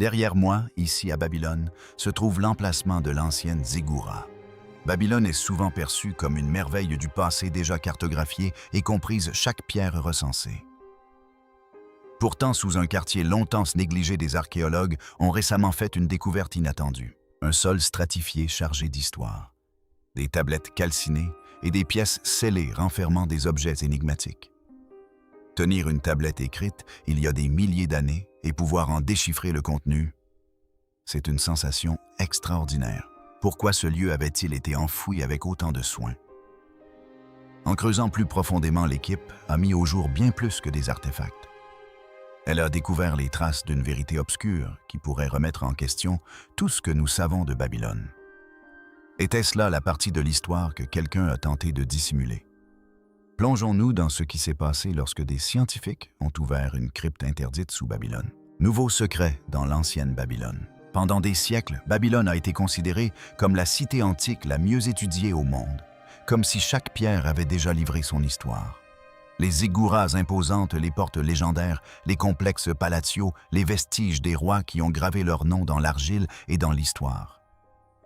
Derrière moi, ici à Babylone, se trouve l'emplacement de l'ancienne Zégoura. Babylone est souvent perçue comme une merveille du passé déjà cartographiée et comprise chaque pierre recensée. Pourtant, sous un quartier longtemps négligé, des archéologues ont récemment fait une découverte inattendue. Un sol stratifié chargé d'histoire, des tablettes calcinées et des pièces scellées renfermant des objets énigmatiques. Tenir une tablette écrite il y a des milliers d'années et pouvoir en déchiffrer le contenu, c'est une sensation extraordinaire. Pourquoi ce lieu avait-il été enfoui avec autant de soin? En creusant plus profondément, l'équipe a mis au jour bien plus que des artefacts. Elle a découvert les traces d'une vérité obscure qui pourrait remettre en question tout ce que nous savons de Babylone. Était-ce là la partie de l'histoire que quelqu'un a tenté de dissimuler? Plongeons-nous dans ce qui s'est passé lorsque des scientifiques ont ouvert une crypte interdite sous Babylone. Nouveau secret dans l'ancienne Babylone. Pendant des siècles, Babylone a été considérée comme la cité antique la mieux étudiée au monde, comme si chaque pierre avait déjà livré son histoire. Les zéggouras imposantes, les portes légendaires, les complexes palatiaux, les vestiges des rois qui ont gravé leur nom dans l'argile et dans l'histoire.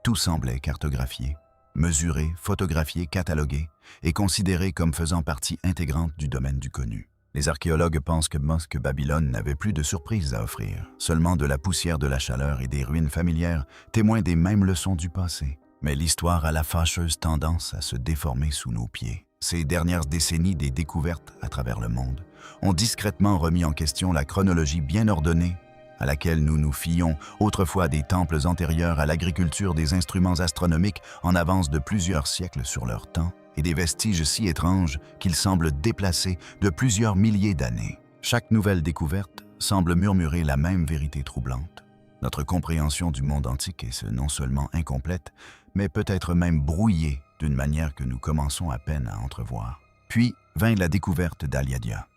Tout semblait cartographié, mesuré, photographié, catalogué et considéré comme faisant partie intégrante du domaine du connu. Les archéologues pensent que Babylone n'avait plus de surprises à offrir, seulement de la poussière de la chaleur et des ruines familières, témoins des mêmes leçons du passé. Mais l'histoire a la fâcheuse tendance à se déformer sous nos pieds. Ces dernières décennies des découvertes à travers le monde ont discrètement remis en question la chronologie bien ordonnée à laquelle nous nous fions, autrefois des temples antérieurs à l'agriculture, des instruments astronomiques en avance de plusieurs siècles sur leur temps, et des vestiges si étranges qu'ils semblent déplacés de plusieurs milliers d'années. Chaque nouvelle découverte semble murmurer la même vérité troublante. Notre compréhension du monde antique est non seulement incomplète, mais peut-être même brouillée d'une manière que nous commençons à peine à entrevoir. Puis vint la découverte d'Al-Yadia.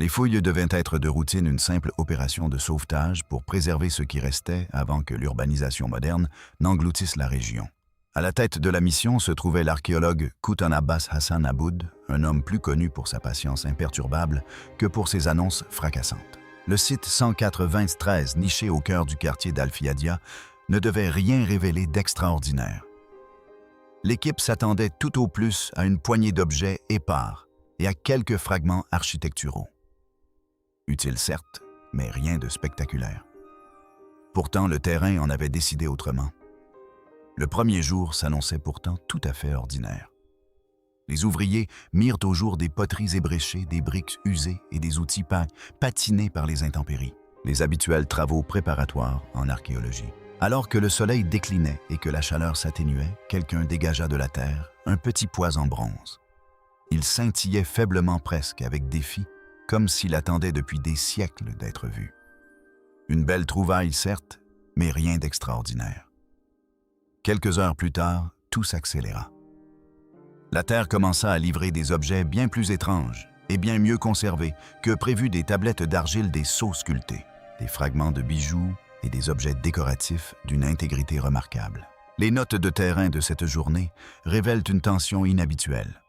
Les fouilles devaient être de routine une simple opération de sauvetage pour préserver ce qui restait avant que l'urbanisation moderne n'engloutisse la région. À la tête de la mission se trouvait l'archéologue Qutb Abbas Hassan Aboud, un homme plus connu pour sa patience imperturbable que pour ses annonces fracassantes. Le site 193, niché au cœur du quartier d'Al-Yadia, ne devait rien révéler d'extraordinaire. L'équipe s'attendait tout au plus à une poignée d'objets épars et à quelques fragments architecturaux. Utile certes, mais rien de spectaculaire. Pourtant, le terrain en avait décidé autrement. Le premier jour s'annonçait pourtant tout à fait ordinaire. Les ouvriers mirent au jour des poteries ébréchées, des briques usées et des outils patinés par les intempéries, les habituels travaux préparatoires en archéologie. Alors que le soleil déclinait et que la chaleur s'atténuait, quelqu'un dégagea de la terre un petit poids en bronze. Il scintillait faiblement presque avec défi, comme s'il attendait depuis des siècles d'être vu. Une belle trouvaille certes, mais rien d'extraordinaire. Quelques heures plus tard, tout s'accéléra. La Terre commença à livrer des objets bien plus étranges et bien mieux conservés que prévu, des tablettes d'argile, des sceaux sculptés, des fragments de bijoux et des objets décoratifs d'une intégrité remarquable. Les notes de terrain de cette journée révèlent une tension inhabituelle.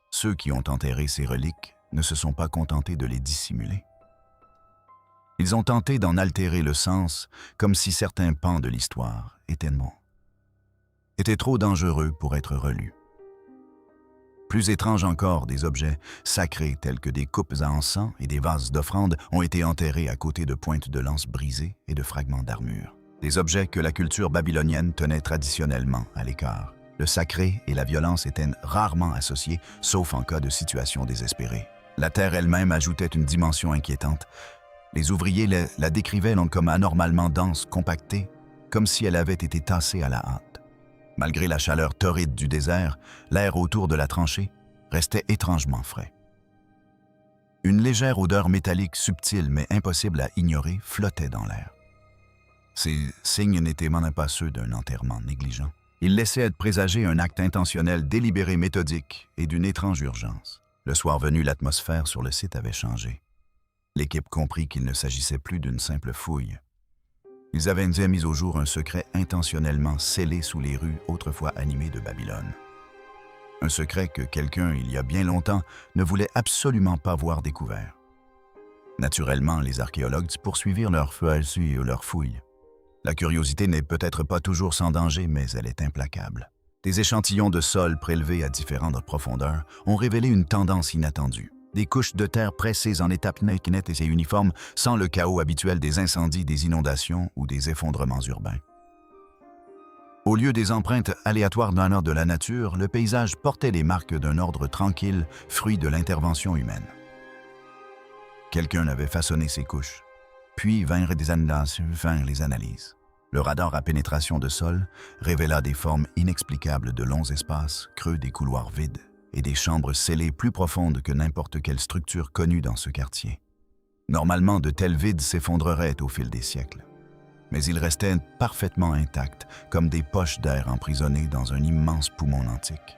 Ceux qui ont enterré ces reliques ne se sont pas contentés de les dissimuler. Ils ont tenté d'en altérer le sens, comme si certains pans de l'histoire étaient trop dangereux pour être relus. Plus étrange encore, des objets sacrés tels que des coupes à encens et des vases d'offrande ont été enterrés à côté de pointes de lances brisées et de fragments d'armure. Des objets que la culture babylonienne tenait traditionnellement à l'écart. Le sacré et la violence étaient rarement associés, sauf en cas de situation désespérée. La terre elle-même ajoutait une dimension inquiétante. Les ouvriers la décrivaient comme anormalement dense, compactée, comme si elle avait été tassée à la hâte. Malgré la chaleur torride du désert, l'air autour de la tranchée restait étrangement frais. Une légère odeur métallique subtile mais impossible à ignorer flottait dans l'air. Ces signes n'étaient même pas ceux d'un enterrement négligent. Ils laissaient présager un acte intentionnel, délibéré, méthodique et d'une étrange urgence. Le soir venu, l'atmosphère sur le site avait changé. L'équipe comprit qu'il ne s'agissait plus d'une simple fouille. Ils avaient mis au jour un secret intentionnellement scellé sous les rues autrefois animées de Babylone. Un secret que quelqu'un, il y a bien longtemps, ne voulait absolument pas voir découvert. Naturellement, les archéologues poursuivirent leur fouilles ou leurs fouilles. La curiosité n'est peut-être pas toujours sans danger, mais elle est implacable. Des échantillons de sol prélevés à différentes profondeurs ont révélé une tendance inattendue. Des couches de terre pressées en étapes nettes et uniformes sans le chaos habituel des incendies, des inondations ou des effondrements urbains. Au lieu des empreintes aléatoires d'un ordre de la nature, le paysage portait les marques d'un ordre tranquille, fruit de l'intervention humaine. Quelqu'un avait façonné ces couches. Puis vinrent les analyses. Le radar à pénétration de sol révéla des formes inexplicables de longs espaces, creux des couloirs vides et des chambres scellées plus profondes que n'importe quelle structure connue dans ce quartier. Normalement, de tels vides s'effondreraient au fil des siècles. Mais ils restaient parfaitement intacts, comme des poches d'air emprisonnées dans un immense poumon antique.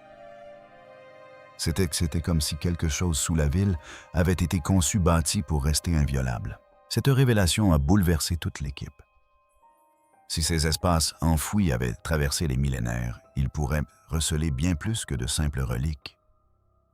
C'était comme si quelque chose sous la ville avait été conçu bâti pour rester inviolable. Cette révélation a bouleversé toute l'équipe. Si ces espaces enfouis avaient traversé les millénaires, ils pourraient receler bien plus que de simples reliques.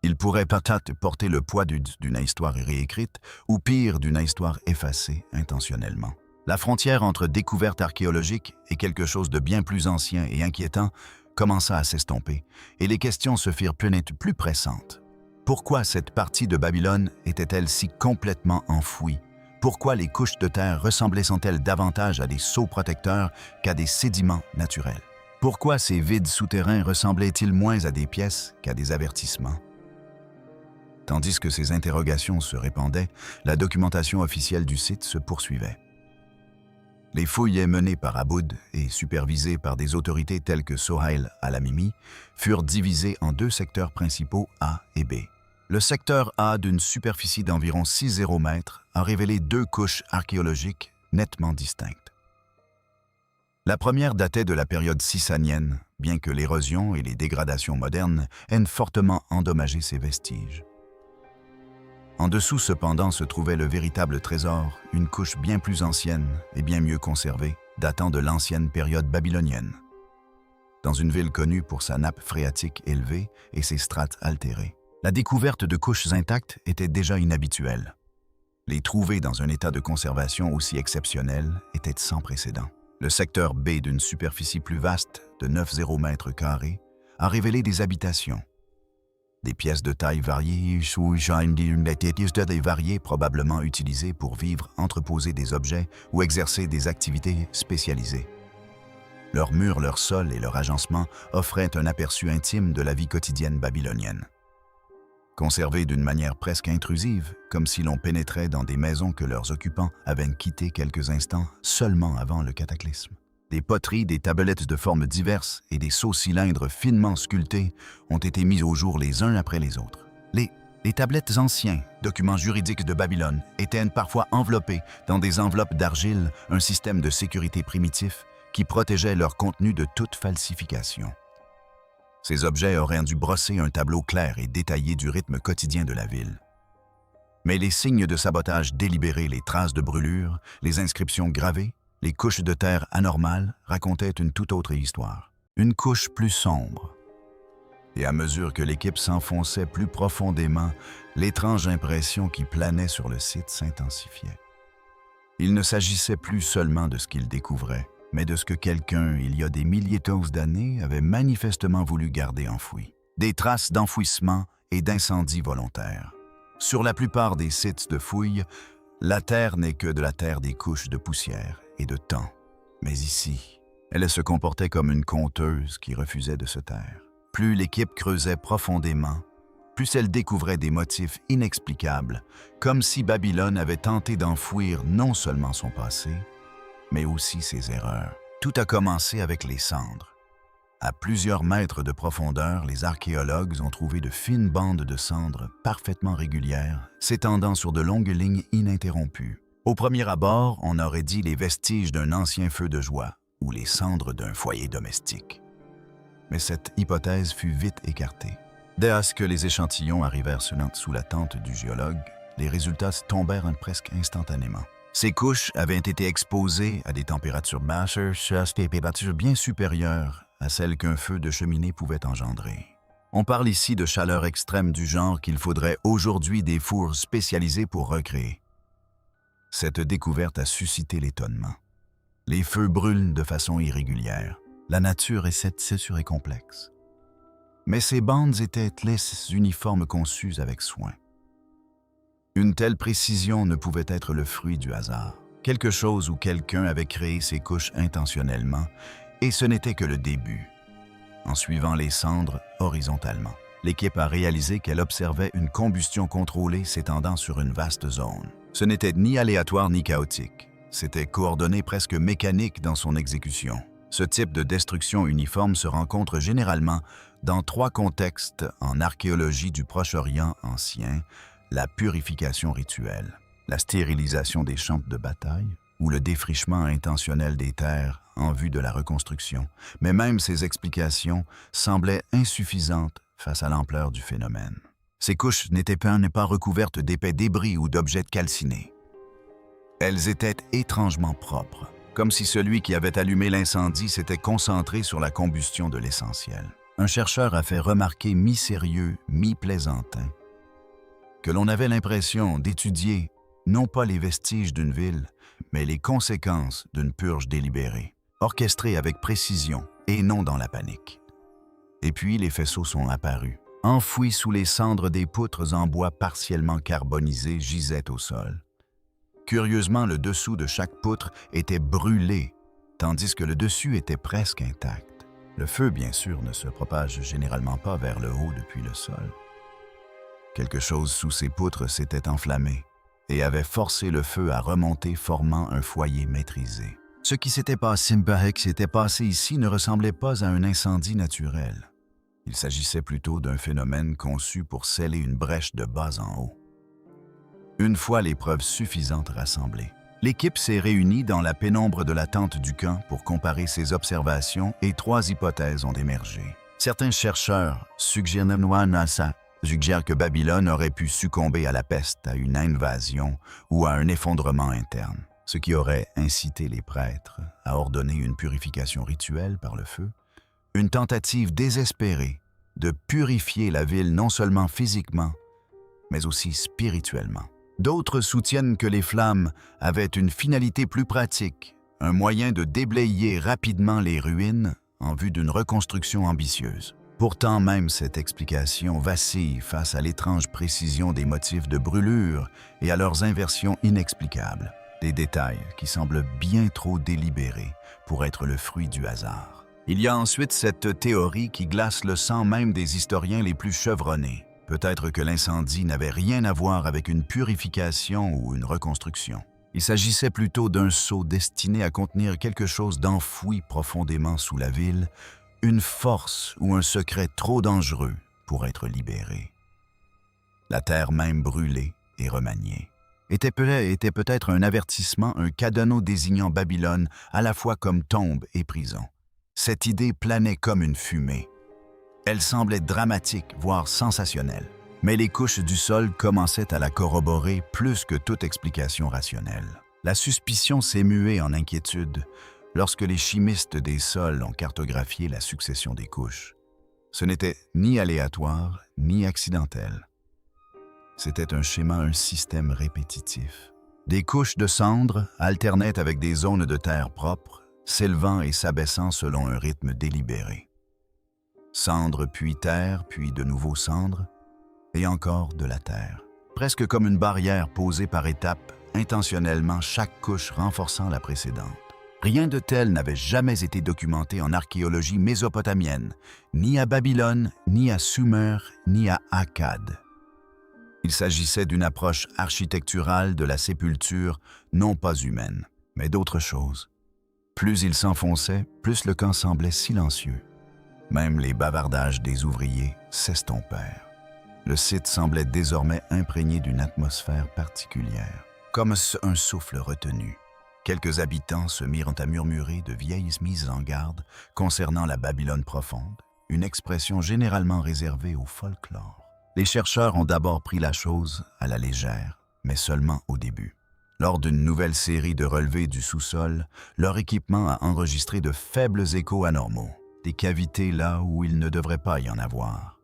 Ils pourraient peut-être porter le poids d'une histoire réécrite, ou pire, d'une histoire effacée intentionnellement. La frontière entre découverte archéologique et quelque chose de bien plus ancien et inquiétant commença à s'estomper, et les questions se firent plus pressantes. Pourquoi cette partie de Babylone était-elle si complètement enfouie? Pourquoi les couches de terre ressemblaient-elles davantage à des sceaux protecteurs qu'à des sédiments naturels? Pourquoi ces vides souterrains ressemblaient-ils moins à des pièces qu'à des avertissements? Tandis que ces interrogations se répandaient, la documentation officielle du site se poursuivait. Les fouilles menées par Aboud et supervisées par des autorités telles que Sohail al-Amimi furent divisées en deux secteurs principaux A et B. Le secteur A, d'une superficie d'environ 6,0 mètres, a révélé deux couches archéologiques nettement distinctes. La première datait de la période sisanienne, bien que l'érosion et les dégradations modernes aient fortement endommagé ces vestiges. En dessous, cependant, se trouvait le véritable trésor, une couche bien plus ancienne et bien mieux conservée, datant de l'ancienne période babylonienne. Dans une ville connue pour sa nappe phréatique élevée et ses strates altérées, la découverte de couches intactes était déjà inhabituelle. Les trouver dans un état de conservation aussi exceptionnel était sans précédent. Le secteur B, d'une superficie plus vaste de 9,0 mètres carrés, a révélé des habitations. Des pièces de taille variée, variées probablement utilisées pour vivre, entreposer des objets ou exercer des activités spécialisées. Leurs murs, leurs sols et leur agencement offraient un aperçu intime de la vie quotidienne babylonienne. Conservés d'une manière presque intrusive, comme si l'on pénétrait dans des maisons que leurs occupants avaient quittées quelques instants seulement avant le cataclysme. Des poteries, des tablettes de formes diverses et des seaux cylindres finement sculptés ont été mis au jour les uns après les autres. Les tablettes anciens, documents juridiques de Babylone, étaient parfois enveloppés dans des enveloppes d'argile, un système de sécurité primitif qui protégeait leur contenu de toute falsification. Ces objets auraient dû brosser un tableau clair et détaillé du rythme quotidien de la ville. Mais les signes de sabotage délibérés, les traces de brûlures, les inscriptions gravées, les couches de terre anormales racontaient une toute autre histoire, une couche plus sombre. Et à mesure que l'équipe s'enfonçait plus profondément, l'étrange impression qui planait sur le site s'intensifiait. Il ne s'agissait plus seulement de ce qu'ils découvraient, mais de ce que quelqu'un, il y a des milliers d'années, avait manifestement voulu garder enfoui. Des traces d'enfouissement et d'incendie volontaires. Sur la plupart des sites de fouilles, la terre n'est que de la terre des couches de poussière et de temps. Mais ici, elle se comportait comme une conteuse qui refusait de se taire. Plus l'équipe creusait profondément, plus elle découvrait des motifs inexplicables, comme si Babylone avait tenté d'enfouir non seulement son passé, mais aussi ses erreurs. Tout a commencé avec les cendres. À plusieurs mètres de profondeur, les archéologues ont trouvé de fines bandes de cendres parfaitement régulières, s'étendant sur de longues lignes ininterrompues. Au premier abord, on aurait dit les vestiges d'un ancien feu de joie ou les cendres d'un foyer domestique. Mais cette hypothèse fut vite écartée. Dès à ce que les échantillons arrivèrent sous la tente du géologue, les résultats tombèrent presque instantanément. Ces couches avaient été exposées à des températures basses, bien supérieures à celles qu'un feu de cheminée pouvait engendrer. On parle ici de chaleur extrême du genre qu'il faudrait aujourd'hui des fours spécialisés pour recréer. Cette découverte a suscité l'étonnement. Les feux brûlent de façon irrégulière. La nature est sceptique et complexe. Mais ces bandes étaient les uniformes conçus avec soin. Une telle précision ne pouvait être le fruit du hasard. Quelque chose ou quelqu'un avait créé ces couches intentionnellement, et ce n'était que le début. En suivant les cendres horizontalement, l'équipe a réalisé qu'elle observait une combustion contrôlée s'étendant sur une vaste zone. Ce n'était ni aléatoire ni chaotique. C'était coordonné presque mécanique dans son exécution. Ce type de destruction uniforme se rencontre généralement dans 3 contextes en archéologie du Proche-Orient ancien: la purification rituelle, la stérilisation des champs de bataille ou le défrichement intentionnel des terres en vue de la reconstruction. Mais même ces explications semblaient insuffisantes face à l'ampleur du phénomène. Ces couches n'étaient pas recouvertes d'épais débris ou d'objets calcinés. Elles étaient étrangement propres, comme si celui qui avait allumé l'incendie s'était concentré sur la combustion de l'essentiel. Un chercheur a fait remarquer mi-sérieux, mi-plaisantin que l'on avait l'impression d'étudier non pas les vestiges d'une ville, mais les conséquences d'une purge délibérée, orchestrée avec précision et non dans la panique. Et puis les faisceaux sont apparus. Enfouis sous les cendres des poutres en bois partiellement carbonisées gisaient au sol. Curieusement, le dessous de chaque poutre était brûlé, tandis que le dessus était presque intact. Le feu, bien sûr, ne se propage généralement pas vers le haut depuis le sol. Quelque chose sous ces poutres s'était enflammé et avait forcé le feu à remonter, formant un foyer maîtrisé. Ce qui s'était passé ici ne ressemblait pas à un incendie naturel. Il s'agissait plutôt d'un phénomène conçu pour sceller une brèche de bas en haut. Une fois les preuves suffisantes rassemblées, l'équipe s'est réunie dans la pénombre de la tente du camp pour comparer ses observations et 3 hypothèses ont émergé. Certains chercheurs suggèrent que Babylone aurait pu succomber à la peste, à une invasion ou à un effondrement interne, ce qui aurait incité les prêtres à ordonner une purification rituelle par le feu, une tentative désespérée de purifier la ville non seulement physiquement, mais aussi spirituellement. D'autres soutiennent que les flammes avaient une finalité plus pratique, un moyen de déblayer rapidement les ruines en vue d'une reconstruction ambitieuse. Pourtant, même cette explication vacille face à l'étrange précision des motifs de brûlure et à leurs inversions inexplicables, des détails qui semblent bien trop délibérés pour être le fruit du hasard. Il y a ensuite cette théorie qui glace le sang même des historiens les plus chevronnés. Peut-être que l'incendie n'avait rien à voir avec une purification ou une reconstruction. Il s'agissait plutôt d'un seau destiné à contenir quelque chose d'enfoui profondément sous la ville, une force ou un secret trop dangereux pour être libéré. La terre même brûlée et remaniée était peut-être un avertissement, un cadenas désignant Babylone à la fois comme tombe et prison. Cette idée planait comme une fumée. Elle semblait dramatique, voire sensationnelle, mais les couches du sol commençaient à la corroborer plus que toute explication rationnelle. La suspicion s'est muée en inquiétude lorsque les chimistes des sols ont cartographié la succession des couches. Ce n'était ni aléatoire, ni accidentel. C'était un schéma, un système répétitif. Des couches de cendres alternaient avec des zones de terre propres, s'élevant et s'abaissant selon un rythme délibéré. Cendres puis terre, puis de nouveau cendres, et encore de la terre. Presque comme une barrière posée par étapes, intentionnellement chaque couche renforçant la précédente. Rien de tel n'avait jamais été documenté en archéologie mésopotamienne, ni à Babylone, ni à Sumer, ni à Akkad. Il s'agissait d'une approche architecturale de la sépulture, non pas humaine, mais d'autre chose. Plus il s'enfonçait, plus le camp semblait silencieux. Même les bavardages des ouvriers s'estompèrent. Le site semblait désormais imprégné d'une atmosphère particulière, comme un souffle retenu. Quelques habitants se mirent à murmurer de vieilles mises en garde concernant la Babylone profonde, une expression généralement réservée au folklore. Les chercheurs ont d'abord pris la chose à la légère, mais seulement au début. Lors d'une nouvelle série de relevés du sous-sol, leur équipement a enregistré de faibles échos anormaux, des cavités là où il ne devrait pas y en avoir.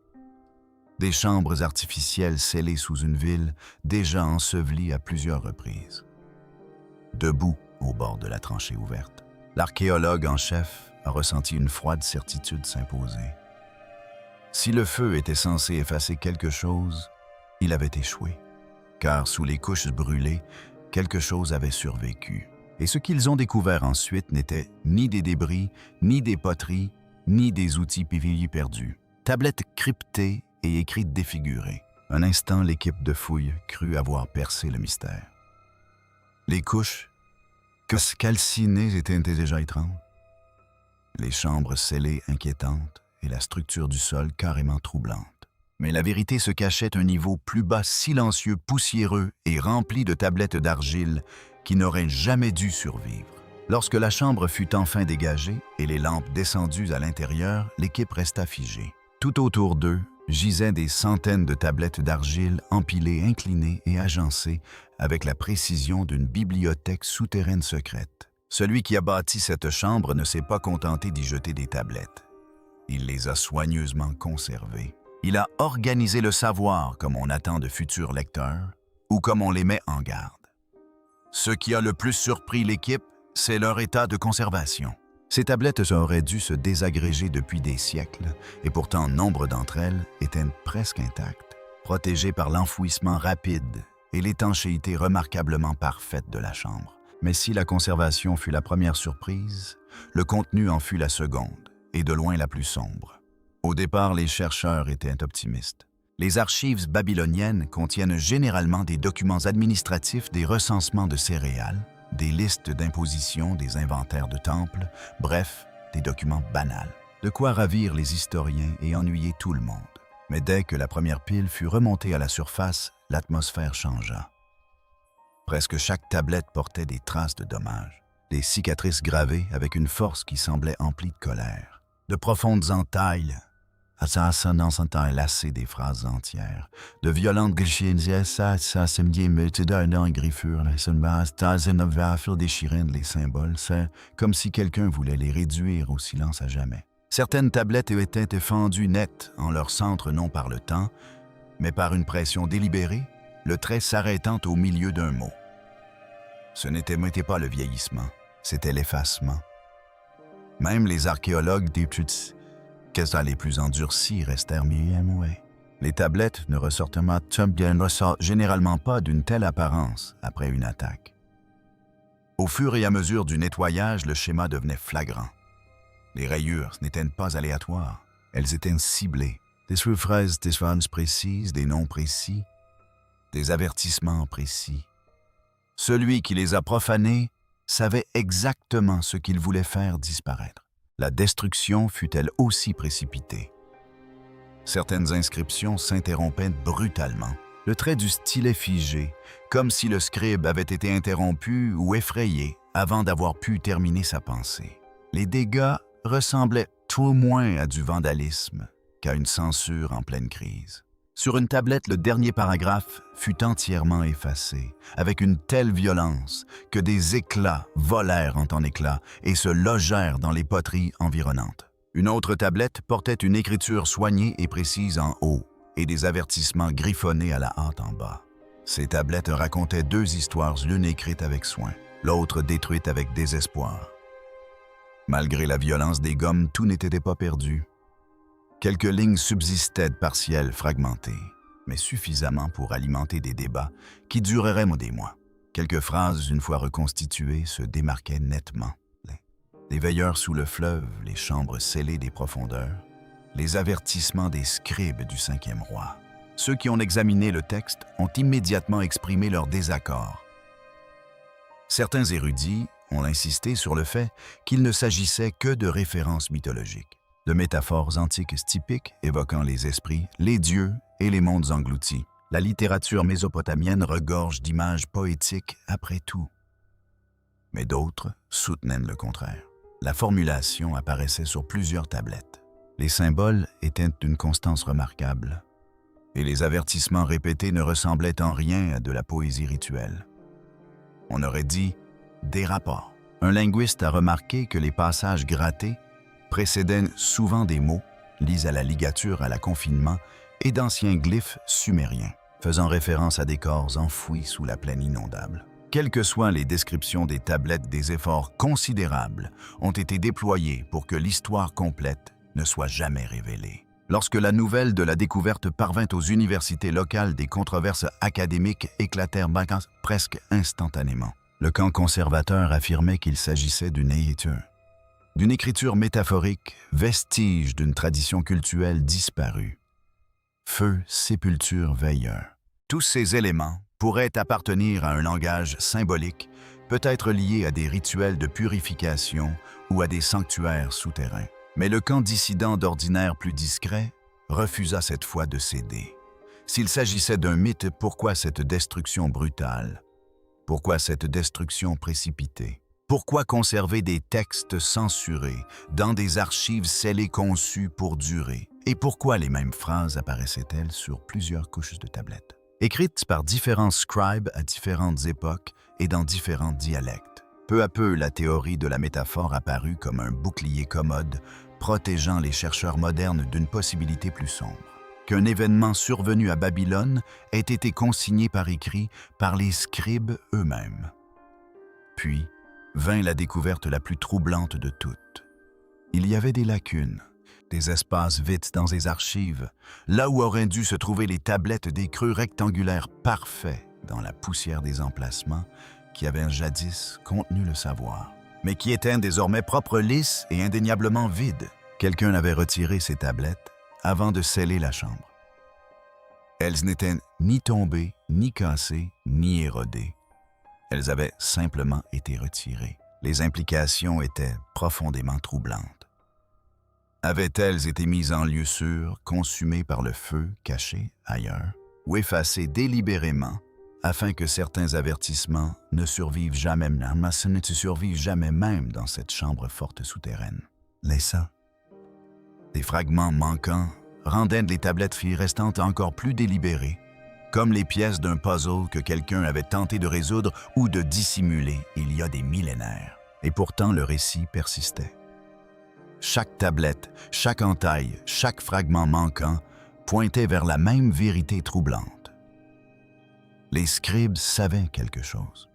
Des chambres artificielles scellées sous une ville déjà ensevelie à plusieurs reprises. debout au bord de la tranchée ouverte. L'archéologue en chef a ressenti une froide certitude s'imposer. Si le feu était censé effacer quelque chose, il avait échoué, car sous les couches brûlées, quelque chose avait survécu. Et ce qu'ils ont découvert ensuite n'était ni des débris, ni des poteries, ni des outils PVI perdus. Tablettes cryptées et écrites défigurées. Un instant, l'équipe de fouilles crut avoir percé le mystère. Les couches, calcinées, étaient déjà étranges. Les chambres scellées inquiétantes et la structure du sol carrément troublante. Mais la vérité se cachait un niveau plus bas, silencieux, poussiéreux et rempli de tablettes d'argile qui n'auraient jamais dû survivre. Lorsque la chambre fut enfin dégagée et les lampes descendues à l'intérieur, l'équipe resta figée. Tout autour d'eux gisaient des centaines de tablettes d'argile empilées, inclinées et agencées avec la précision d'une bibliothèque souterraine secrète. Celui qui a bâti cette chambre ne s'est pas contenté d'y jeter des tablettes. Il les a soigneusement conservées. Il a organisé le savoir comme on attend de futurs lecteurs ou comme on les met en garde. Ce qui a le plus surpris l'équipe, c'est leur état de conservation. Ces tablettes auraient dû se désagréger depuis des siècles, et pourtant nombre d'entre elles étaient presque intactes, protégées par l'enfouissement rapide et l'étanchéité remarquablement parfaite de la chambre. Mais si la conservation fut la première surprise, le contenu en fut la seconde, et de loin la plus sombre. Au départ, les chercheurs étaient optimistes. Les archives babyloniennes contiennent généralement des documents administratifs, des recensements de céréales, des listes d'impositions, des inventaires de temples, bref, des documents banals. De quoi ravir les historiens et ennuyer tout le monde. Mais dès que la première pile fut remontée à la surface, l'atmosphère changea. Presque chaque tablette portait des traces de dommages, des cicatrices gravées avec une force qui semblait emplie de colère. De profondes entailles, assassinant enlacées des phrases entières, de violentes griffures, déchirant les symboles, c'est comme si quelqu'un voulait les réduire au silence à jamais. Certaines tablettes étaient fendues nettes en leur centre non par le temps, mais par une pression délibérée, le trait s'arrêtant au milieu d'un mot. Ce n'était pas le vieillissement, c'était l'effacement. Même les archéologues des les plus endurcis restèrent muets. Les tablettes ne ressortent généralement pas d'une telle apparence après une attaque. Au fur et à mesure du nettoyage, le schéma devenait flagrant. Les rayures n'étaient pas aléatoires, elles étaient ciblées. Des phrases précises, des noms précis, des avertissements précis. Celui qui les a profanés savait exactement ce qu'il voulait faire disparaître. La destruction fut elle aussi précipitée. Certaines inscriptions s'interrompaient brutalement. Le trait du stylet figé, comme si le scribe avait été interrompu ou effrayé avant d'avoir pu terminer sa pensée. Les dégâts ressemblaient tout au moins à du vandalisme qu'à une censure en pleine crise. Sur une tablette, le dernier paragraphe fut entièrement effacé, avec une telle violence que des éclats volèrent en éclats et se logèrent dans les poteries environnantes. Une autre tablette portait une écriture soignée et précise en haut et des avertissements griffonnés à la hâte en bas. Ces tablettes racontaient deux histoires, l'une écrite avec soin, l'autre détruite avec désespoir. Malgré la violence des gommes, tout n'était pas perdu. Quelques lignes subsistaient partielles, fragmentées, mais suffisamment pour alimenter des débats qui dureraient des mois. Quelques phrases, une fois reconstituées, se démarquaient nettement. Les veilleurs sous le fleuve, les chambres scellées des profondeurs, les avertissements des scribes du 5e roi. Ceux qui ont examiné le texte ont immédiatement exprimé leur désaccord. Certains érudits ont insisté sur le fait qu'il ne s'agissait que de références mythologiques, de métaphores antiques typiques évoquant les esprits, les dieux et les mondes engloutis. La littérature mésopotamienne regorge d'images poétiques après tout. Mais d'autres soutenaient le contraire. La formulation apparaissait sur plusieurs tablettes. Les symboles étaient d'une constance remarquable, et les avertissements répétés ne ressemblaient en rien à de la poésie rituelle. On aurait dit des rapports. Un linguiste a remarqué que les passages grattés précédaient souvent des mots liés à la ligature, à la confinement et d'anciens glyphes sumériens, faisant référence à des corps enfouis sous la plaine inondable. Quelles que soient les descriptions des tablettes, des efforts considérables ont été déployés pour que l'histoire complète ne soit jamais révélée. Lorsque la nouvelle de la découverte parvint aux universités locales, des controverses académiques éclatèrent presque instantanément. Le camp conservateur affirmait qu'il s'agissait d'une écriture métaphorique, vestige d'une tradition cultuelle disparue. Feu, sépulture, veilleur. Tous ces éléments pourraient appartenir à un langage symbolique, peut-être lié à des rituels de purification ou à des sanctuaires souterrains. Mais le camp dissident d'ordinaire plus discret refusa cette fois de céder. S'il s'agissait d'un mythe, pourquoi cette destruction brutale? Pourquoi cette destruction précipitée? Pourquoi conserver des textes censurés dans des archives scellées conçues pour durer? Et pourquoi les mêmes phrases apparaissaient-elles sur plusieurs couches de tablettes? Écrites par différents scribes à différentes époques et dans différents dialectes. Peu à peu, la théorie de la métaphore apparut comme un bouclier commode, protégeant les chercheurs modernes d'une possibilité plus sombre. Qu'un événement survenu à Babylone ait été consigné par écrit par les scribes eux-mêmes. Puis vint la découverte la plus troublante de toutes. Il y avait des lacunes, des espaces vides dans les archives, là où auraient dû se trouver les tablettes des creux rectangulaires parfaits dans la poussière des emplacements qui avaient jadis contenu le savoir, mais qui étaient désormais propres, lisses et indéniablement vides. Quelqu'un avait retiré ces tablettes avant de sceller la chambre. Elles n'étaient ni tombées, ni cassées, ni érodées. Elles avaient simplement été retirées. Les implications étaient profondément troublantes. Avaient-elles été mises en lieu sûr, consumées par le feu, cachées ailleurs, ou effacées délibérément afin que certains avertissements ne survivent jamais même dans cette chambre forte souterraine? Des fragments manquants rendaient les tablettes restantes encore plus délibérées, comme les pièces d'un puzzle que quelqu'un avait tenté de résoudre ou de dissimuler il y a des millénaires. Et pourtant, le récit persistait. Chaque tablette, chaque entaille, chaque fragment manquant pointait vers la même vérité troublante. Les scribes savaient quelque chose.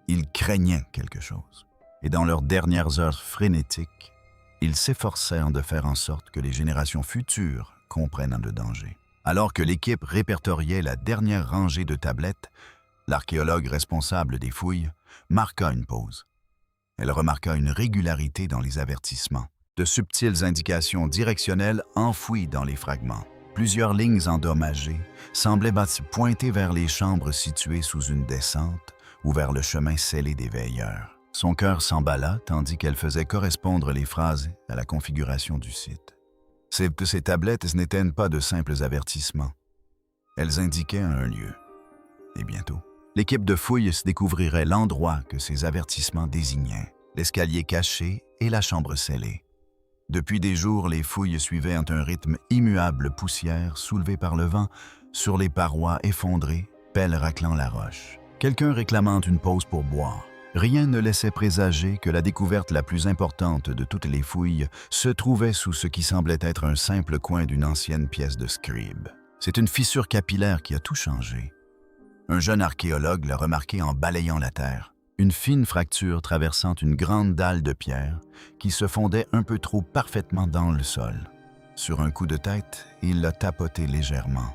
Ils craignaient quelque chose. Et dans leurs dernières heures frénétiques, ils s'efforcèrent de faire en sorte que les générations futures comprennent le danger. Alors que l'équipe répertoriait la dernière rangée de tablettes, l'archéologue responsable des fouilles marqua une pause. Elle remarqua une régularité dans les avertissements, de subtiles indications directionnelles enfouies dans les fragments. Plusieurs lignes endommagées semblaient pointer vers les chambres situées sous une descente ou vers le chemin scellé des veilleurs. Son cœur s'emballa tandis qu'elle faisait correspondre les phrases à la configuration du site. Ces tablettes n'étaient pas de simples avertissements. Elles indiquaient un lieu. Et bientôt, l'équipe de fouilles découvrirait l'endroit que ces avertissements désignaient, l'escalier caché et la chambre scellée. Depuis des jours, les fouilles suivaient un rythme immuable, poussière soulevée par le vent sur les parois effondrées, pelle raclant la roche. Quelqu'un réclamant une pause pour boire. Rien ne laissait présager que la découverte la plus importante de toutes les fouilles se trouvait sous ce qui semblait être un simple coin d'une ancienne pièce de scribe. C'est une fissure capillaire qui a tout changé. Un jeune archéologue l'a remarqué en balayant la terre. Une fine fracture traversant une grande dalle de pierre qui se fondait un peu trop parfaitement dans le sol. Sur un coup de tête, il l'a tapoté légèrement.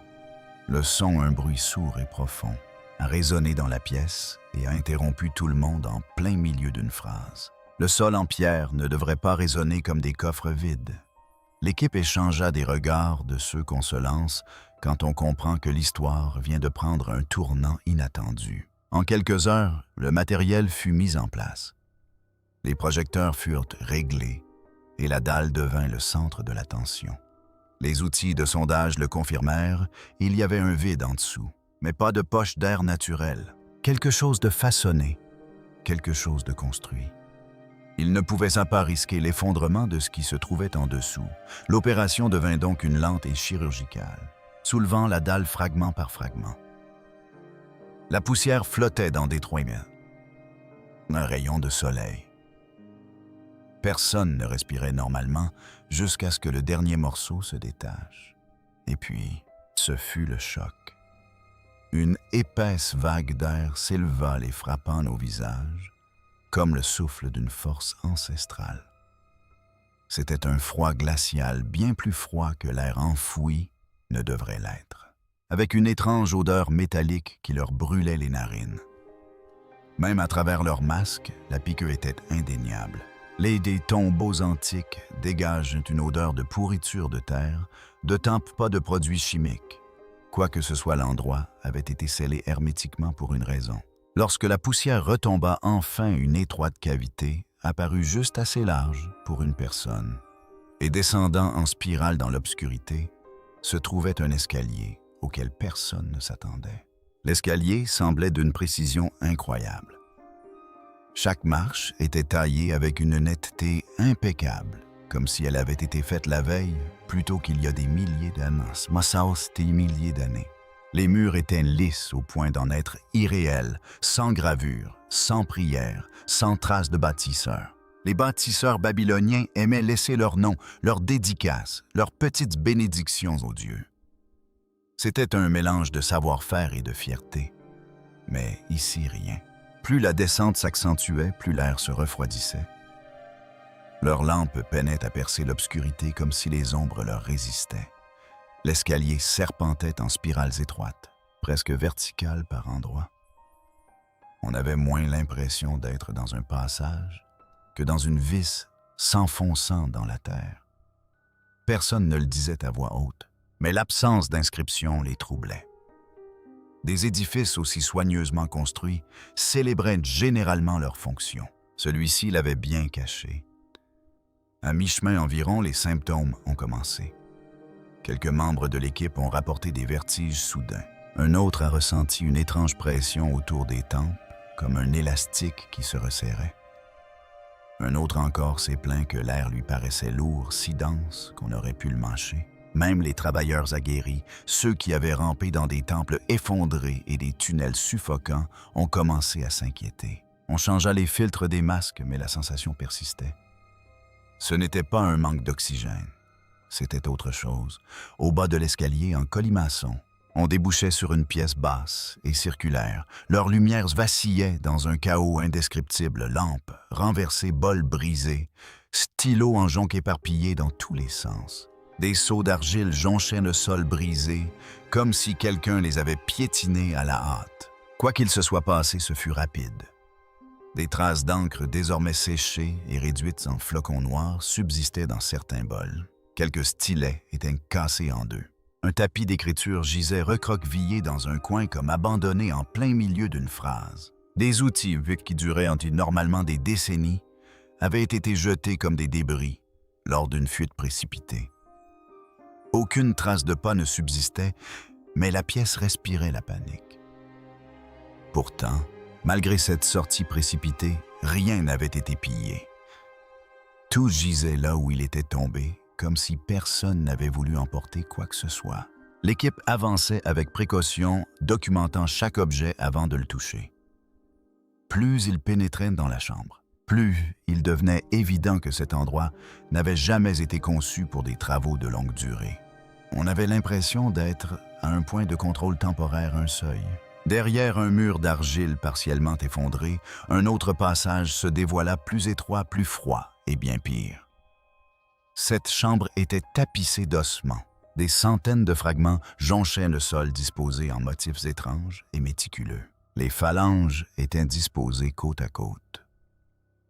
Le son, un bruit sourd et profond, a résonné dans la pièce et a interrompu tout le monde en plein milieu d'une phrase. Le sol en pierre ne devrait pas résonner comme des coffres vides. L'équipe échangea des regards de ceux qu'on se lance quand on comprend que l'histoire vient de prendre un tournant inattendu. En quelques heures, le matériel fut mis en place. Les projecteurs furent réglés et la dalle devint le centre de l'attention. Les outils de sondage le confirmèrent, il y avait un vide en dessous, mais pas de poche d'air naturel. Quelque chose de façonné, quelque chose de construit. Il ne pouvait pas risquer l'effondrement de ce qui se trouvait en dessous. L'opération devint donc une lente et chirurgicale, soulevant la dalle fragment par fragment. La poussière flottait dans des trous, un rayon de soleil. Personne ne respirait normalement jusqu'à ce que le dernier morceau se détache. Et puis, ce fut le choc. Une épaisse vague d'air s'éleva les frappant nos visages, comme le souffle d'une force ancestrale. C'était un froid glacial bien plus froid que l'air enfoui ne devrait l'être, avec une étrange odeur métallique qui leur brûlait les narines. Même à travers leurs masques, la piqûre était indéniable. Les des tombeaux antiques dégagent une odeur de pourriture de terre, de temps pas de produits chimiques. Quoi que ce soit l'endroit, avait été scellé hermétiquement pour une raison. Lorsque la poussière retomba, enfin une étroite cavité apparut juste assez large pour une personne. Et descendant en spirale dans l'obscurité, se trouvait un escalier auquel personne ne s'attendait. L'escalier semblait d'une précision incroyable. Chaque marche était taillée avec une netteté impeccable, comme si elle avait été faite la veille plutôt qu'il y a des milliers d'années. Les murs étaient lisses au point d'en être irréels, sans gravure, sans prière, sans trace de bâtisseurs. Les bâtisseurs babyloniens aimaient laisser leurs noms, leurs dédicaces, leurs petites bénédictions aux dieux. C'était un mélange de savoir-faire et de fierté. Mais ici, rien. Plus la descente s'accentuait, plus l'air se refroidissait. Leurs lampes peinaient à percer l'obscurité comme si les ombres leur résistaient. L'escalier serpentait en spirales étroites, presque verticales par endroits. On avait moins l'impression d'être dans un passage que dans une vis s'enfonçant dans la terre. Personne ne le disait à voix haute, mais l'absence d'inscription les troublait. Des édifices aussi soigneusement construits célébraient généralement leur fonction. Celui-ci l'avait bien caché. À mi-chemin environ, les symptômes ont commencé. Quelques membres de l'équipe ont rapporté des vertiges soudains. Un autre a ressenti une étrange pression autour des tempes, comme un élastique qui se resserrait. Un autre encore s'est plaint que l'air lui paraissait lourd, si dense qu'on aurait pu le mâcher. Même les travailleurs aguerris, ceux qui avaient rampé dans des temples effondrés et des tunnels suffocants, ont commencé à s'inquiéter. On changea les filtres des masques, mais la sensation persistait. Ce n'était pas un manque d'oxygène. C'était autre chose. Au bas de l'escalier, en colimaçon, on débouchait sur une pièce basse et circulaire. Leurs lumières vacillaient dans un chaos indescriptible. Lampes, renversées, bols brisés, stylos en joncs éparpillés dans tous les sens. Des seaux d'argile jonchaient le sol brisé, comme si quelqu'un les avait piétinés à la hâte. Quoi qu'il se soit passé, ce fut rapide. Des traces d'encre désormais séchées et réduites en flocons noirs subsistaient dans certains bols. Quelques stylets étaient cassés en deux. Un tapis d'écriture gisait recroquevillé dans un coin comme abandonné en plein milieu d'une phrase. Des outils, qui duraient normalement des décennies, avaient été jetés comme des débris lors d'une fuite précipitée. Aucune trace de pas ne subsistait, mais la pièce respirait la panique. Pourtant, malgré cette sortie précipitée, rien n'avait été pillé. Tout gisait là où il était tombé, comme si personne n'avait voulu emporter quoi que ce soit. L'équipe avançait avec précaution, documentant chaque objet avant de le toucher. Plus ils pénétraient dans la chambre, plus il devenait évident que cet endroit n'avait jamais été conçu pour des travaux de longue durée. On avait l'impression d'être à un point de contrôle temporaire, un seuil. Derrière un mur d'argile partiellement effondré, un autre passage se dévoila plus étroit, plus froid et bien pire. Cette chambre était tapissée d'ossements. Des centaines de fragments jonchaient le sol disposés en motifs étranges et méticuleux. Les phalanges étaient disposées côte à côte.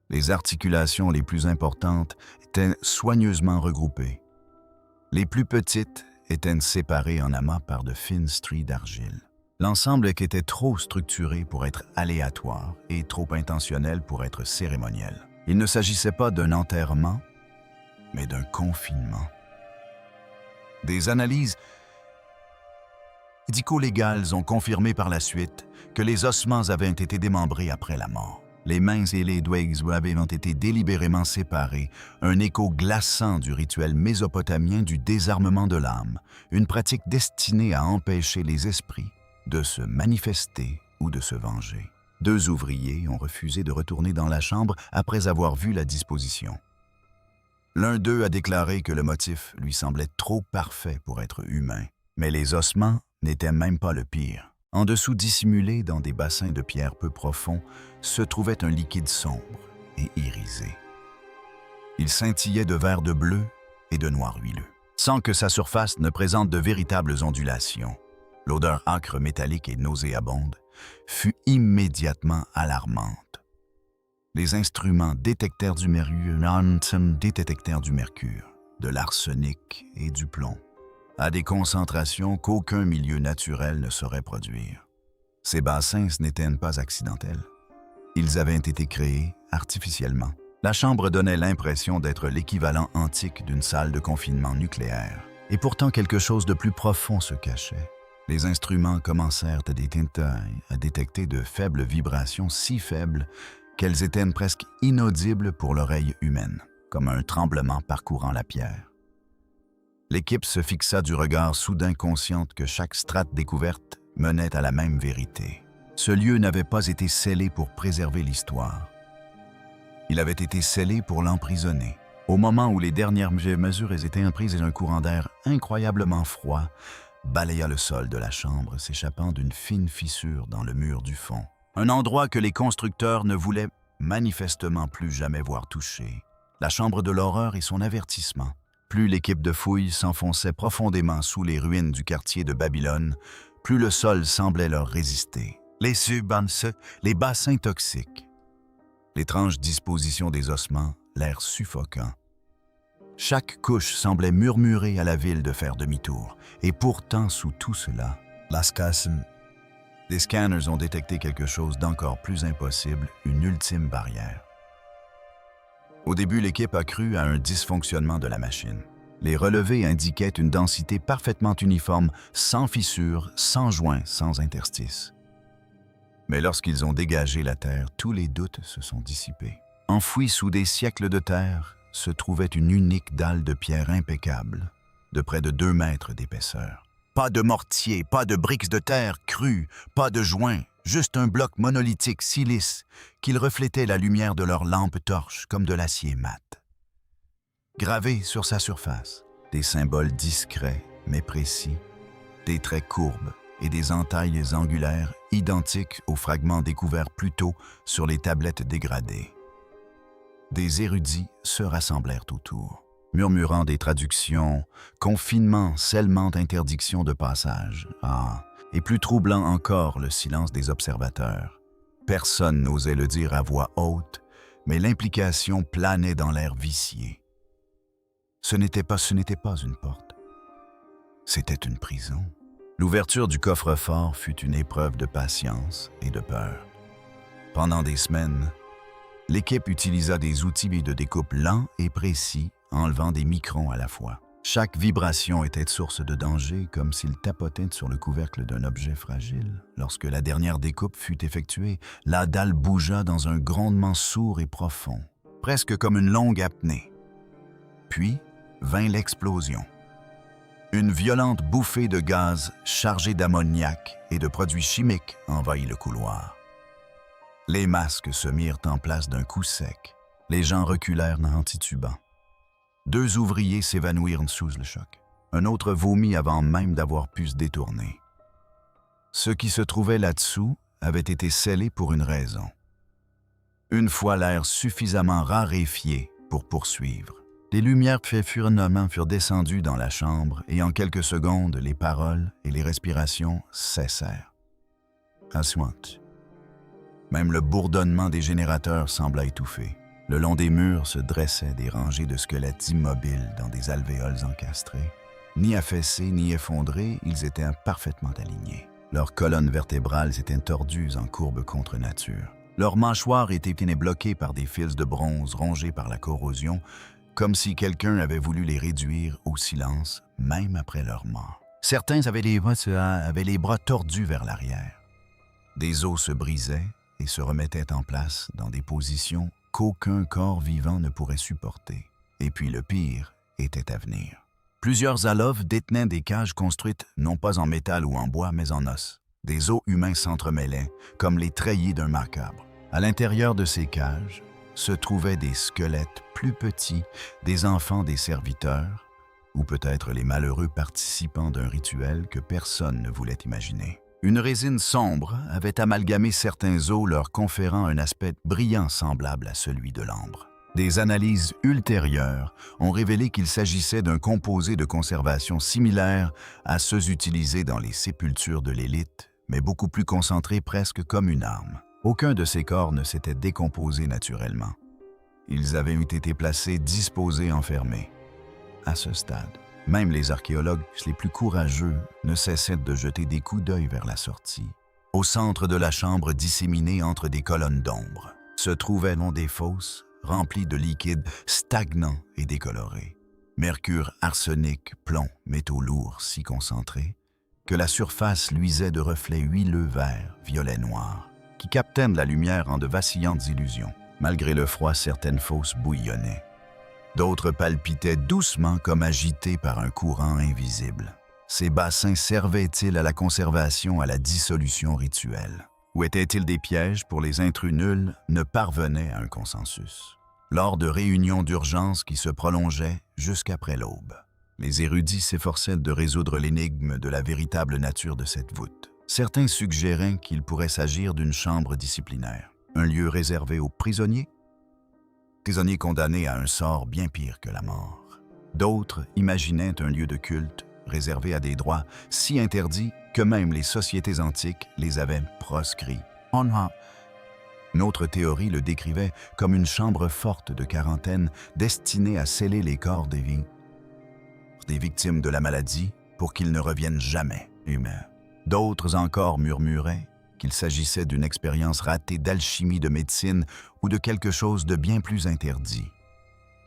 Les articulations les plus importantes étaient soigneusement regroupées. Les plus petites étaient séparées en amas par de fines stries d'argile. L'ensemble était trop structuré pour être aléatoire et trop intentionnel pour être cérémoniel. Il ne s'agissait pas d'un enterrement, mais d'un confinement. Des analyses médico-légales ont confirmé par la suite que les ossements avaient été démembrés après la mort. Les mains et les doigts avaient été délibérément séparés, un écho glaçant du rituel mésopotamien du désarmement de l'âme, une pratique destinée à empêcher les esprits de se manifester ou de se venger. 2 ouvriers ont refusé de retourner dans la chambre après avoir vu la disposition. L'un d'eux a déclaré que le motif lui semblait trop parfait pour être humain, mais les ossements n'étaient même pas le pire. En dessous, dissimulé dans des bassins de pierre peu profonds, se trouvait un liquide sombre et irisé. Il scintillait de vert de bleu et de noir huileux, sans que sa surface ne présente de véritables ondulations. L'odeur âcre, métallique et nauséabonde fut immédiatement alarmante. Les instruments détectèrent du mercure, de l'arsenic et du plomb, à des concentrations qu'aucun milieu naturel ne saurait produire. Ces bassins n'étaient pas accidentels. Ils avaient été créés artificiellement. La chambre donnait l'impression d'être l'équivalent antique d'une salle de confinement nucléaire. Et pourtant, quelque chose de plus profond se cachait. Les instruments commencèrent à détecter de faibles vibrations si faibles qu'elles étaient presque inaudibles pour l'oreille humaine, comme un tremblement parcourant la pierre. L'équipe se fixa du regard soudain, consciente que chaque strate découverte menait à la même vérité. Ce lieu n'avait pas été scellé pour préserver l'histoire. Il avait été scellé pour l'emprisonner. Au moment où les dernières mesures étaient prises et un courant d'air incroyablement froid balaya le sol de la chambre, s'échappant d'une fine fissure dans le mur du fond. Un endroit que les constructeurs ne voulaient manifestement plus jamais voir toucher. La chambre de l'horreur et son avertissement. Plus l'équipe de fouilles s'enfonçait profondément sous les ruines du quartier de Babylone, plus le sol semblait leur résister. Les bassins toxiques. L'étrange disposition des ossements, l'air suffocant. Chaque couche semblait murmurer à la ville de faire demi-tour. Et pourtant, sous tout cela, les scanners ont détecté quelque chose d'encore plus impossible, une ultime barrière. Au début, l'équipe a cru à un dysfonctionnement de la machine. Les relevés indiquaient une densité parfaitement uniforme, sans fissures, sans joints, sans interstices. Mais lorsqu'ils ont dégagé la terre, tous les doutes se sont dissipés. Enfouie sous des siècles de terre, se trouvait une unique dalle de pierre impeccable, de près de 2 mètres d'épaisseur. Pas de mortier, pas de briques de terre crues, pas de joints, juste un bloc monolithique si lisse qu'il reflétait la lumière de leur lampe torche comme de l'acier mat. Gravés sur sa surface, des symboles discrets mais précis, des traits courbes et des entailles angulaires identiques aux fragments découverts plus tôt sur les tablettes dégradées. Des érudits se rassemblèrent autour, murmurant des traductions, confinement, scellement d'interdiction de passage. Et plus troublant encore, le silence des observateurs. Personne n'osait le dire à voix haute, mais l'implication planait dans l'air vicié. Ce n'était pas une porte, c'était une prison. L'ouverture du coffre-fort fut une épreuve de patience et de peur. Pendant des semaines, l'équipe utilisa des outils de découpe lents et précis, enlevant des microns à la fois. Chaque vibration était source de danger, comme s'il tapotait sur le couvercle d'un objet fragile. Lorsque la dernière découpe fut effectuée, la dalle bougea dans un grondement sourd et profond, presque comme une longue apnée. Puis vint l'explosion. Une violente bouffée de gaz chargé d'ammoniac et de produits chimiques envahit le couloir. Les masques se mirent en place d'un coup sec. Les gens reculèrent en titubant. 2 ouvriers s'évanouirent sous le choc. Un autre vomit avant même d'avoir pu se détourner. Ce qui se trouvait là-dessous avait été scellé pour une raison. Une fois l'air suffisamment raréfié pour poursuivre, les lumières furent descendues dans la chambre et en quelques secondes, les paroles et les respirations cessèrent. Aswant. Même le bourdonnement des générateurs sembla étouffé. Le long des murs se dressaient des rangées de squelettes immobiles dans des alvéoles encastrés. Ni affaissés ni effondrés, ils étaient parfaitement alignés. Leurs colonnes vertébrales étaient tordues en courbe contre nature. Leurs mâchoires étaient bloquées par des fils de bronze rongés par la corrosion, comme si quelqu'un avait voulu les réduire au silence, même après leur mort. Certains avaient les bras tordus vers l'arrière. Des os se brisaient et se remettaient en place dans des positions qu'aucun corps vivant ne pourrait supporter. Et puis le pire était à venir. Plusieurs Alov détenaient des cages construites non pas en métal ou en bois, mais en os. Des os humains s'entremêlaient, comme les treillis d'un macabre. À l'intérieur de ces cages se trouvaient des squelettes plus petits, des enfants des serviteurs, ou peut-être les malheureux participants d'un rituel que personne ne voulait imaginer. Une résine sombre avait amalgamé certains os, leur conférant un aspect brillant semblable à celui de l'ambre. Des analyses ultérieures ont révélé qu'il s'agissait d'un composé de conservation similaire à ceux utilisés dans les sépultures de l'élite, mais beaucoup plus concentré, presque comme une arme. Aucun de ces corps ne s'était décomposé naturellement. Ils avaient été placés, disposés, enfermés. À ce stade, même les archéologues les plus courageux ne cessaient de jeter des coups d'œil vers la sortie. Au centre de la chambre, disséminée entre des colonnes d'ombre, se trouvaient des fosses remplies de liquides stagnants et décolorés. Mercure, arsenic, plomb, métaux lourds si concentrés que la surface luisait de reflets huileux verts, violets noirs, qui captaient la lumière en de vacillantes illusions. Malgré le froid, certaines fosses bouillonnaient. D'autres palpitaient doucement comme agités par un courant invisible. Ces bassins servaient-ils à la conservation, à la dissolution rituelle? Ou étaient-ils des pièges pour les intrus nuls ne parvenaient à un consensus? Lors de réunions d'urgence qui se prolongeaient jusqu'après l'aube, les érudits s'efforçaient de résoudre l'énigme de la véritable nature de cette voûte. Certains suggéraient qu'il pourrait s'agir d'une chambre disciplinaire, un lieu réservé aux prisonniers condamnés à un sort bien pire que la mort. D'autres imaginaient un lieu de culte réservé à des droits si interdits que même les sociétés antiques les avaient proscrits. Une autre théorie le décrivait comme une chambre forte de quarantaine destinée à sceller les corps des victimes de la maladie pour qu'ils ne reviennent jamais humains. D'autres encore murmuraient qu'il s'agissait d'une expérience ratée d'alchimie, de médecine ou de quelque chose de bien plus interdit.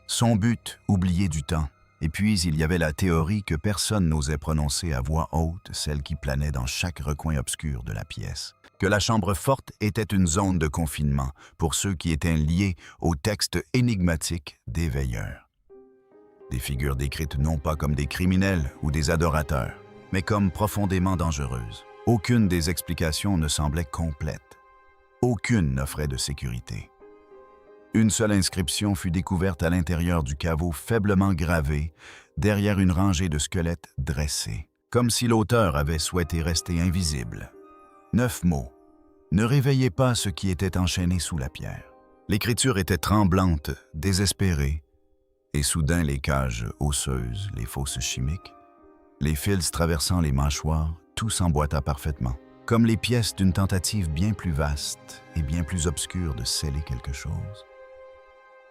Son but, oublié du temps. Et puis, il y avait la théorie que personne n'osait prononcer à voix haute, celle qui planait dans chaque recoin obscur de la pièce. Que la chambre forte était une zone de confinement pour ceux qui étaient liés au texte énigmatique des veilleurs. Des figures décrites non pas comme des criminels ou des adorateurs, mais comme profondément dangereuses. Aucune des explications ne semblait complète. Aucune n'offrait de sécurité. Une seule inscription fut découverte à l'intérieur du caveau, faiblement gravée, derrière une rangée de squelettes dressés, comme si l'auteur avait souhaité rester invisible. 9 mots. Ne réveillez pas ce qui était enchaîné sous la pierre. L'écriture était tremblante, désespérée, et soudain les cages osseuses, les fosses chimiques, les fils traversant les mâchoires, tout s'emboîta parfaitement, comme les pièces d'une tentative bien plus vaste et bien plus obscure de sceller quelque chose.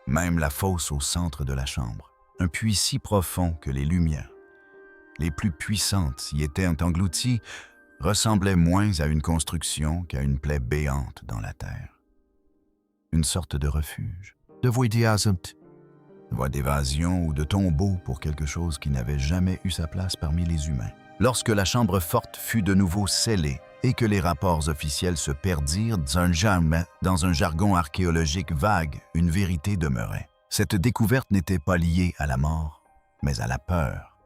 Même la fosse au centre de la chambre, un puits si profond que les lumières, les plus puissantes y étaient englouties, ressemblait moins à une construction qu'à une plaie béante dans la terre. Une sorte de refuge, de voie d'évasion ou de tombeau pour quelque chose qui n'avait jamais eu sa place parmi les humains. Lorsque la chambre forte fut de nouveau scellée et que les rapports officiels se perdirent dans un jargon archéologique vague, une vérité demeurait. Cette découverte n'était pas liée à la mort, mais à la peur.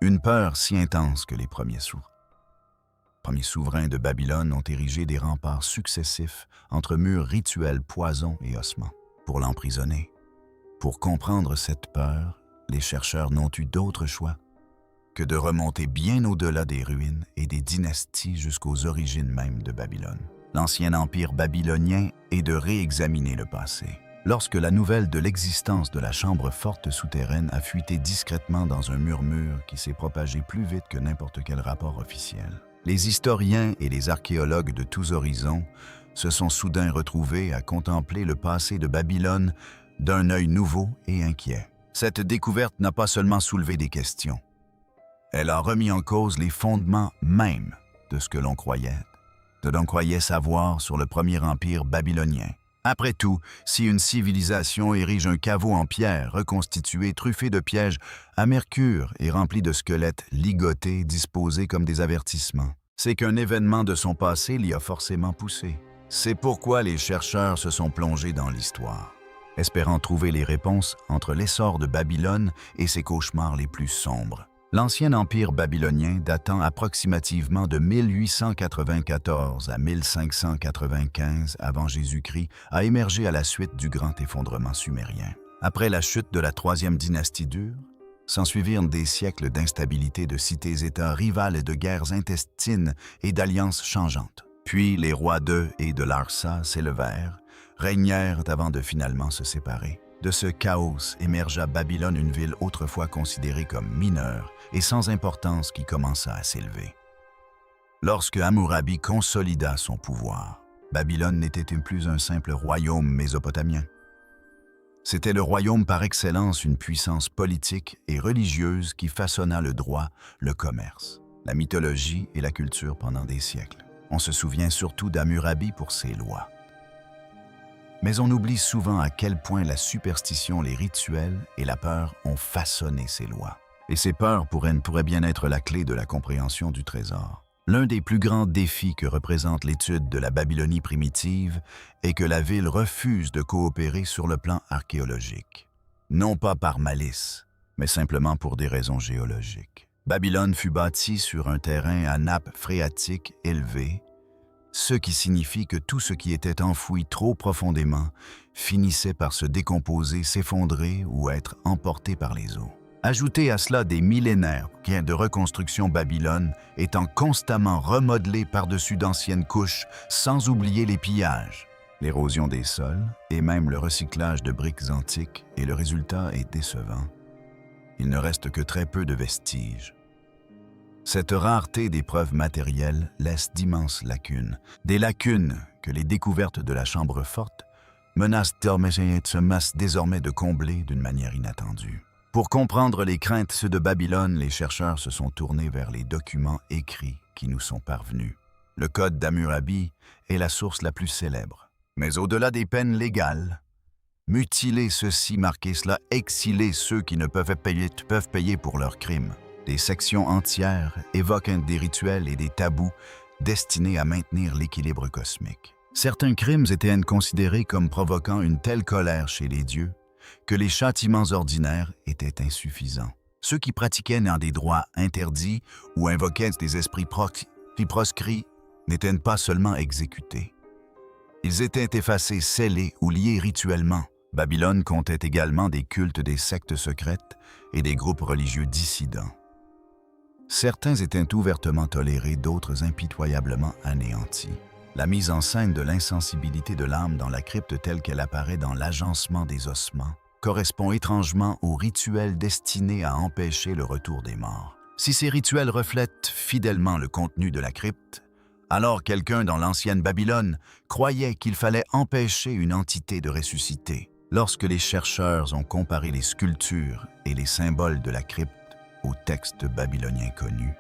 Une peur si intense que les premiers souverains de Babylone ont érigé des remparts successifs entre murs rituels, poisons et ossements, pour l'emprisonner. Pour comprendre cette peur, les chercheurs n'ont eu d'autre choix que de remonter bien au-delà des ruines et des dynasties jusqu'aux origines même de Babylone, l'ancien empire babylonien, et de réexaminer le passé. Lorsque la nouvelle de l'existence de la chambre forte souterraine a fuité discrètement dans un murmure qui s'est propagé plus vite que n'importe quel rapport officiel, les historiens et les archéologues de tous horizons se sont soudain retrouvés à contempler le passé de Babylone d'un œil nouveau et inquiet. Cette découverte n'a pas seulement soulevé des questions, elle a remis en cause les fondements mêmes de ce que l'on croyait savoir sur le premier empire babylonien. Après tout, si une civilisation érige un caveau en pierre reconstitué, truffé de pièges à mercure et rempli de squelettes ligotés disposés comme des avertissements, c'est qu'un événement de son passé l'y a forcément poussé. C'est pourquoi les chercheurs se sont plongés dans l'histoire, espérant trouver les réponses entre l'essor de Babylone et ses cauchemars les plus sombres. L'ancien empire babylonien, datant approximativement de 1894 à 1595 avant Jésus-Christ, a émergé à la suite du grand effondrement sumérien. Après la chute de la troisième dynastie d'Ur, S'ensuivirent des siècles d'instabilité de cités-États rivales et de guerres intestines et d'alliances changeantes. Puis les rois de et de Larsa s'élevèrent, régnèrent avant de finalement se séparer. De ce chaos émergea Babylone, une ville autrefois considérée comme mineure et sans importance qui commença à s'élever. Lorsque Hammurabi consolida son pouvoir, Babylone n'était plus un simple royaume mésopotamien. C'était le royaume par excellence, une puissance politique et religieuse qui façonna le droit, le commerce, la mythologie et la culture pendant des siècles. On se souvient surtout d'Hammurabi pour ses lois. Mais on oublie souvent à quel point la superstition, les rituels et la peur ont façonné ces lois. Et ces peurs pourraient bien être la clé de la compréhension du trésor. L'un des plus grands défis que représente l'étude de la Babylonie primitive est que la ville refuse de coopérer sur le plan archéologique. Non pas par malice, mais simplement pour des raisons géologiques. Babylone fut bâtie sur un terrain à nappe phréatique élevée, ce qui signifie que tout ce qui était enfoui trop profondément finissait par se décomposer, s'effondrer ou être emporté par les eaux. Ajoutez à cela des millénaires de reconstruction, Babylone étant constamment remodelée par-dessus d'anciennes couches, sans oublier les pillages, l'érosion des sols et même le recyclage de briques antiques, et le résultat est décevant. Il ne reste que très peu de vestiges. Cette rareté des preuves matérielles laisse d'immenses lacunes, des lacunes que les découvertes de la chambre forte menacent désormais de combler d'une manière inattendue. Pour comprendre les craintes de Babylone, les chercheurs se sont tournés vers les documents écrits qui nous sont parvenus. Le code d'Hammurabi est la source la plus célèbre. Mais au-delà des peines légales, mutiler ceci, marquer cela, exiler ceux qui ne peuvent payer pour leurs crimes. Des sections entières évoquent des rituels et des tabous destinés à maintenir l'équilibre cosmique. Certains crimes étaient considérés comme provoquant une telle colère chez les dieux que les châtiments ordinaires étaient insuffisants. Ceux qui pratiquaient dans des droits interdits ou invoquaient des esprits proscrits n'étaient pas seulement exécutés. Ils étaient effacés, scellés ou liés rituellement. Babylone comptait également des cultes, des sectes secrètes et des groupes religieux dissidents. Certains étaient ouvertement tolérés, d'autres impitoyablement anéantis. La mise en scène de l'insensibilité de l'âme dans la crypte telle qu'elle apparaît dans l'agencement des ossements correspond étrangement aux rituels destinés à empêcher le retour des morts. Si ces rituels reflètent fidèlement le contenu de la crypte, alors quelqu'un dans l'ancienne Babylone croyait qu'il fallait empêcher une entité de ressusciter. Lorsque les chercheurs ont comparé les sculptures et les symboles de la crypte aux textes babyloniens connus,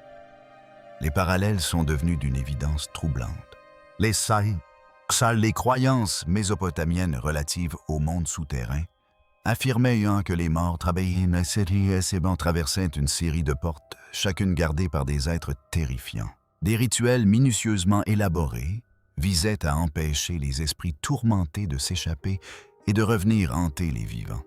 les parallèles sont devenus d'une évidence troublante. Les croyances mésopotamiennes relatives au monde souterrain affirmaient que les morts traversaient une série de portes, chacune gardée par des êtres terrifiants. Des rituels minutieusement élaborés visaient à empêcher les esprits tourmentés de s'échapper et de revenir hanter les vivants.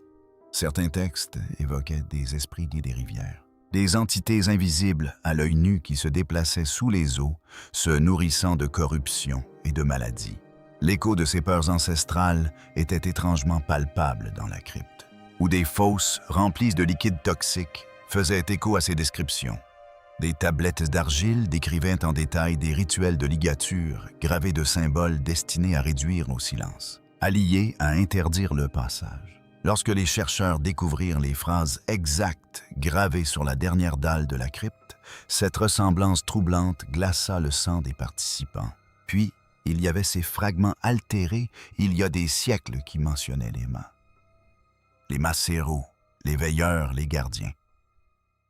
Certains textes évoquaient des esprits des rivières, des entités invisibles à l'œil nu qui se déplaçaient sous les eaux, se nourrissant de corruption et de maladies. L'écho de ces peurs ancestrales était étrangement palpable dans la crypte, où des fosses remplies de liquides toxiques faisaient écho à ces descriptions. Des tablettes d'argile décrivaient en détail des rituels de ligature gravés de symboles destinés à réduire au silence, alliés à interdire le passage. Lorsque les chercheurs découvrirent les phrases exactes gravées sur la dernière dalle de la crypte, cette ressemblance troublante glaça le sang des participants. Puis, il y avait ces fragments altérés il y a des siècles qui mentionnaient les mains. Les macéros, les veilleurs, les gardiens.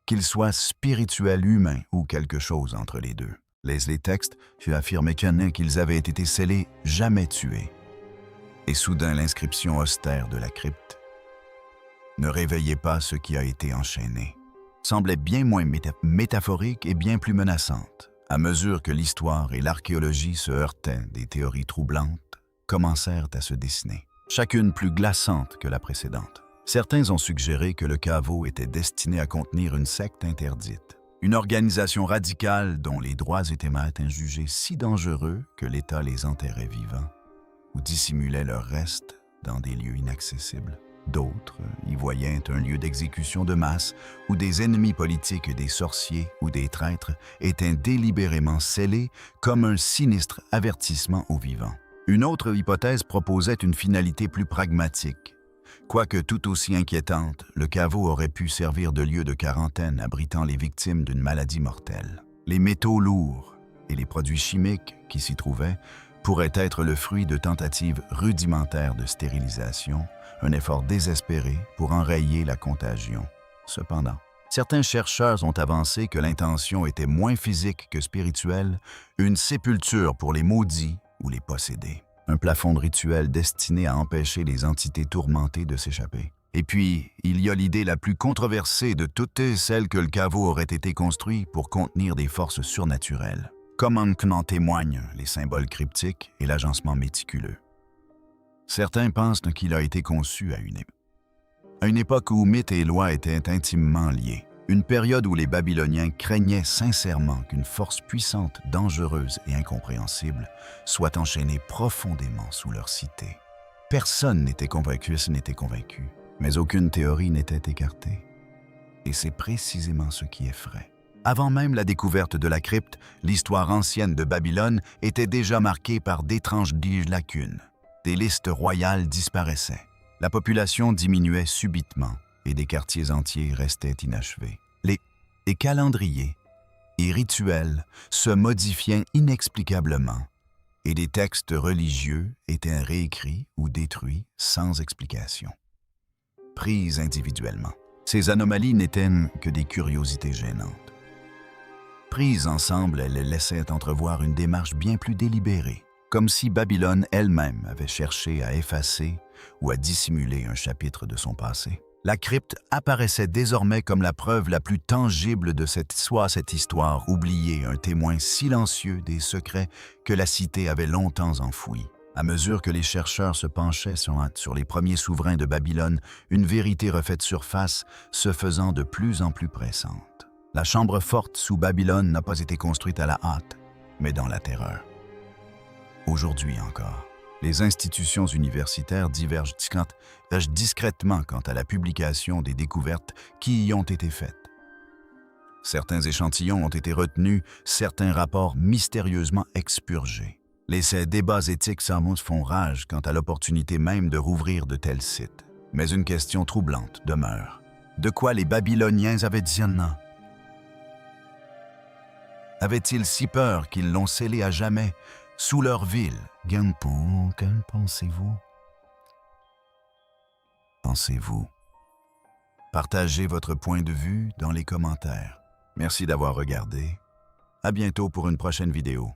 Qu'ils soient spirituels, humains ou quelque chose entre les deux. Les textes affirmaient qu'ils avaient été scellés, jamais tués. Et soudain l'inscription austère de la crypte ne réveillait pas ce qui a été enchaîné. Semblait bien moins métaphorique et bien plus menaçante. À mesure que l'histoire et l'archéologie se heurtaient, des théories troublantes commencèrent à se dessiner, chacune plus glaçante que la précédente. Certains ont suggéré que le caveau était destiné à contenir une secte interdite, une organisation radicale dont les droits étaient jugés si dangereux que l'État les enterrait vivants ou dissimulait leurs restes dans des lieux inaccessibles. D'autres y voyaient un lieu d'exécution de masse où des ennemis politiques, des sorciers ou des traîtres étaient délibérément scellés comme un sinistre avertissement aux vivants. Une autre hypothèse proposait une finalité plus pragmatique. Quoique tout aussi inquiétante, le caveau aurait pu servir de lieu de quarantaine abritant les victimes d'une maladie mortelle. Les métaux lourds et les produits chimiques qui s'y trouvaient pourraient être le fruit de tentatives rudimentaires de stérilisation, un effort désespéré pour enrayer la contagion. Cependant, certains chercheurs ont avancé que l'intention était moins physique que spirituelle, une sépulture pour les maudits ou les possédés. Un plafond de rituel destiné à empêcher les entités tourmentées de s'échapper. Et puis, il y a l'idée la plus controversée de toutes, celle que le caveau aurait été construit pour contenir des forces surnaturelles, comme en témoignent les symboles cryptiques et l'agencement méticuleux. Certains pensent qu'il a été conçu à une époque où mythe et loi étaient intimement liés, une période où les Babyloniens craignaient sincèrement qu'une force puissante, dangereuse et incompréhensible soit enchaînée profondément sous leur cité. Personne n'était convaincu, mais aucune théorie n'était écartée. Et c'est précisément ce qui effraie. Avant même la découverte de la crypte, l'histoire ancienne de Babylone était déjà marquée par d'étranges lacunes. Des listes royales disparaissaient. La population diminuait subitement et des quartiers entiers restaient inachevés. Les calendriers et rituels se modifiaient inexplicablement et des textes religieux étaient réécrits ou détruits sans explication. Prises individuellement, ces anomalies n'étaient que des curiosités gênantes. Prises ensemble, elles laissaient entrevoir une démarche bien plus délibérée, comme si Babylone elle-même avait cherché à effacer ou à dissimuler un chapitre de son passé. La crypte apparaissait désormais comme la preuve la plus tangible de cette histoire oubliée, un témoin silencieux des secrets que la cité avait longtemps enfouis. À mesure que les chercheurs se penchaient sur les premiers souverains de Babylone, une vérité refaite surface se faisant de plus en plus pressante. La chambre forte sous Babylone n'a pas été construite à la hâte, mais dans la terreur. Aujourd'hui encore, les institutions universitaires divergent discrètement quant à la publication des découvertes qui y ont été faites. Certains échantillons ont été retenus, certains rapports mystérieusement expurgés. Les débats éthiques font rage quant à l'opportunité même de rouvrir de tels sites. Mais une question troublante demeure. De quoi les Babyloniens avaient-ils si peur qu'ils l'ont scellé à jamais sous leur ville? Qu'en pensez-vous? Partagez votre point de vue dans les commentaires. Merci d'avoir regardé. À bientôt pour une prochaine vidéo.